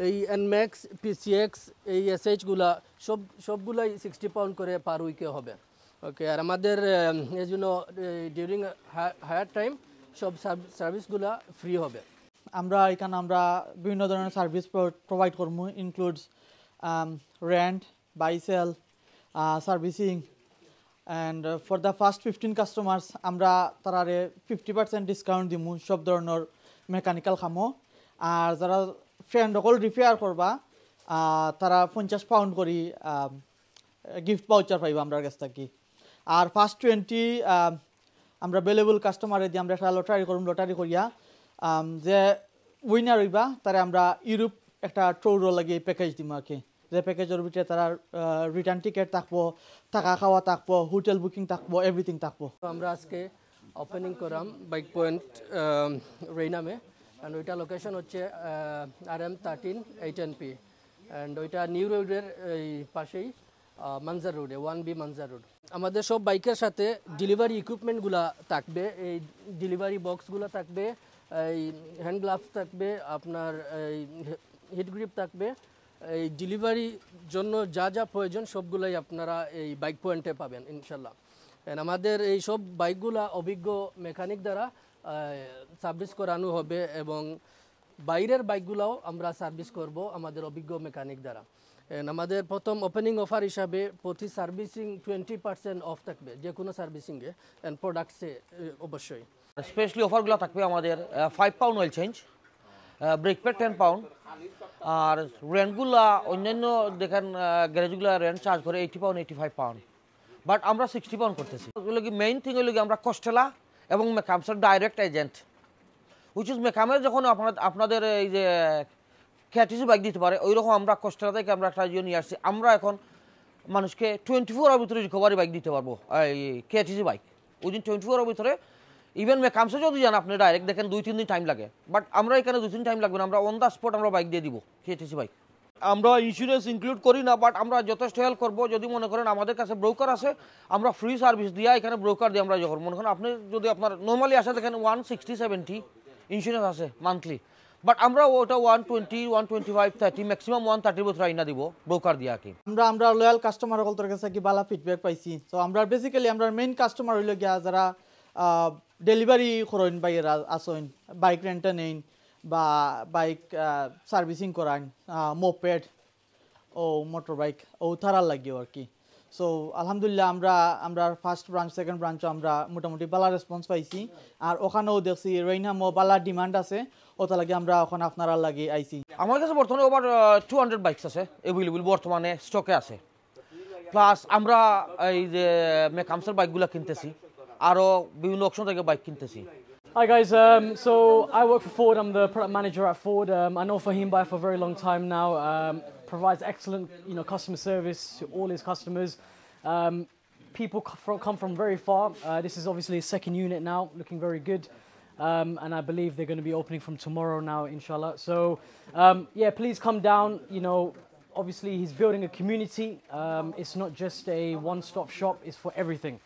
এই এনম্যাক্স পিসিএক্স এই এসএইচগুলা সবগুলাই 60 পাউন্ড করে পার উইকে হবে। ওকে, আর আমাদের এই জন্য ডিউরিং হায়ার টাইম সব সার্ভিসগুলা ফ্রি হবে। আমরা এখানে বিভিন্ন ধরনের সার্ভিস প্রোভাইড করবো, includes rent, buy sell, servicing, and for the first 15 customers আমরা তারারে 50% ডিসকাউন্ট দিমু সব ধরনের মেকানিক্যাল কামো। আর যারা ফ্রেন্ড সকল রিপেয়ার করবা তারা 50 পাউন্ড করে গিফট ভাউচার পাইবা আমরা কাছ থেকে। আর ফার্স্ট 20 আমরা অ্যাভেলেবল কাস্টমারে দিয়ে আমরা একটা লটারি করুন, লটারি করিয়া যে উইনার হইবা তারা আমরা ইউরোপ একটা ট্যুরও লাগিয়ে প্যাকেজ দিম আর কি। যে প্যাকেজের ভিতরে তারা রিটার্ন টিকিট থাকবো, থাকা খাওয়া থাকবো, হোটেল বুকিং থাকবো, এভরিথিং থাকবো। আমরা আজকে ওপেনিং করাম বাইক পয়েন্ট রেইনামে, অ্যান্ড ওইটা লোকেশন হচ্ছে RM13 8NP, অ্যান্ড ওইটা নিউ রোডের এই পাশেই মানজার রোডে 1B মানজার রোড। আমাদের সব বাইকের সাথে ডেলিভারি ইকুইপমেন্টগুলো থাকবে, এই ডেলিভারি বক্সগুলো থাকবে, এই হ্যান্ড গ্লাভস থাকবে, আপনার এই হিট গ্রিপ থাকবে। এই ডেলিভারির জন্য যা যা প্রয়োজন সবগুলোই আপনারা এই বাইক পয়েন্টে পাবেন ইনশাল্লাহ। আমাদের এই সব বাইকগুলা অভিজ্ঞ মেকানিক দ্বারা সার্ভিস করানো হবে, এবং বাইরের বাইকগুলোও আমরা সার্ভিস করব আমাদের অভিজ্ঞ মেকানিক দ্বারা। আমাদের প্রথম ওপেনিং অফার হিসাবে প্রতি সার্ভিসিং 20% অফ থাকবে, যে কোনো সার্ভিসিংয়ে অ্যান্ড প্রোডাক্টসে অবশ্যই। স্পেশালি অফারগুলো থাকবে আমাদের 5 pound oil change, brake pad 10 pound, আর রেন্টগুলা অন্যান্য দেখেন গ্যারেজগুলো রেন্ট চার্জ করে 80 পাউন্ড 85 পাউন্ড, বাট আমরা 60 পাউন্ড করতেছি। ওগুলো কি মেইন থিং হলো কি আমরা কস্টেলা এবং মেকামসের ডাইরেক্ট এজেন্ট, উইচ ইজ মেকামের যখন আপনাদের এই যে ক্যাটিসি বাইক দিতে পারে, ওই রকম আমরা কস্টেলা থেকে আমরা একটা ইয়ে নিয়ে আসছি। আমরা এখন মানুষকে 24 আওয়ার ভিতরে রিকভারি বাইক দিতে পারবো, এই ক্যাটিসি বাইক উইদিন 24 আওয়ার ভিতরে। ইভেন মেকামসে যদি যান আপনি ডাইরেক্ট দেখেন 2-3 দিন টাইম লাগে, বাট আমরা এখানে 2-3 টাইম লাগবে না, আমরা অন দ্য স্পট আমরা বাইক দিয়ে দিব কেটিসি বাইক। আমরা ইন্স্যুরেন্স ইনক্লুড করি না, বাট আমরা যথেষ্ট হেল্প করবো। যদি মনে করেন আমাদের কাছে ব্রোকার আছে, আমরা ফ্রি সার্ভিস দিয়ে এখানে ব্রোকার দিয়ে আমরা যখন মনে করেন আপনি যদি আপনার নর্মালি আসে দেখেন 160-70 ইন্স্যুরেন্স আছে মান্থলি, বাট আমরা ওটা 120, 125, 30 ম্যাক্সিমাম 130 ভিতরে আইনা দিব ব্রোকার দিয়ে কি। আমরা লয়াল কাস্টমার সকলের কাছে কি ভালো ফিডব্যাক পাইছি। তো আমরা বেসিক্যালি আমরা মেইন কাস্টমার হইল গিয়া যারা ডেলিভারি করেন বাইরে আসেন, বাইক রেন্টে নেন বা বাইক সার্ভিসিং করান, মোপেড ও মোটর বাইক ও তারার লাগিও আর কি। সো আলহামদুলিল্লাহ আমরা ফার্স্ট ব্রাঞ্চ সেকেন্ড ব্রাঞ্চও আমরা মোটামুটি ভালো রেসপন্স পাইছি, আর ওখানেও দেখছি রেইনহামও ভালো ডিমান্ড আছে, ওটা লাগে আমরা ওখানে আপনারা লাগে আইছি। আমার কাছে বর্তমানে ওভার 200 বাইকস আছে এভেলেবল, বর্তমানে স্টকে আছে। প্লাস আমরা এই যে মেকামসের বাইকগুলো কিনতেছি, আরও বিভিন্ন অপশন থেকে bike কিনতেছি। Hi guys, so I work for Ford. I'm the product manager at Ford. I know Fahim Bhai for a very long time now. Provides excellent, customer service to all his customers. People come from very far. This is obviously his second unit now, looking very good. And I believe they're going to be opening from tomorrow now, inshallah. So, yeah, please come down. Obviously he's building a community. It's not just a one-stop shop. It's for everything.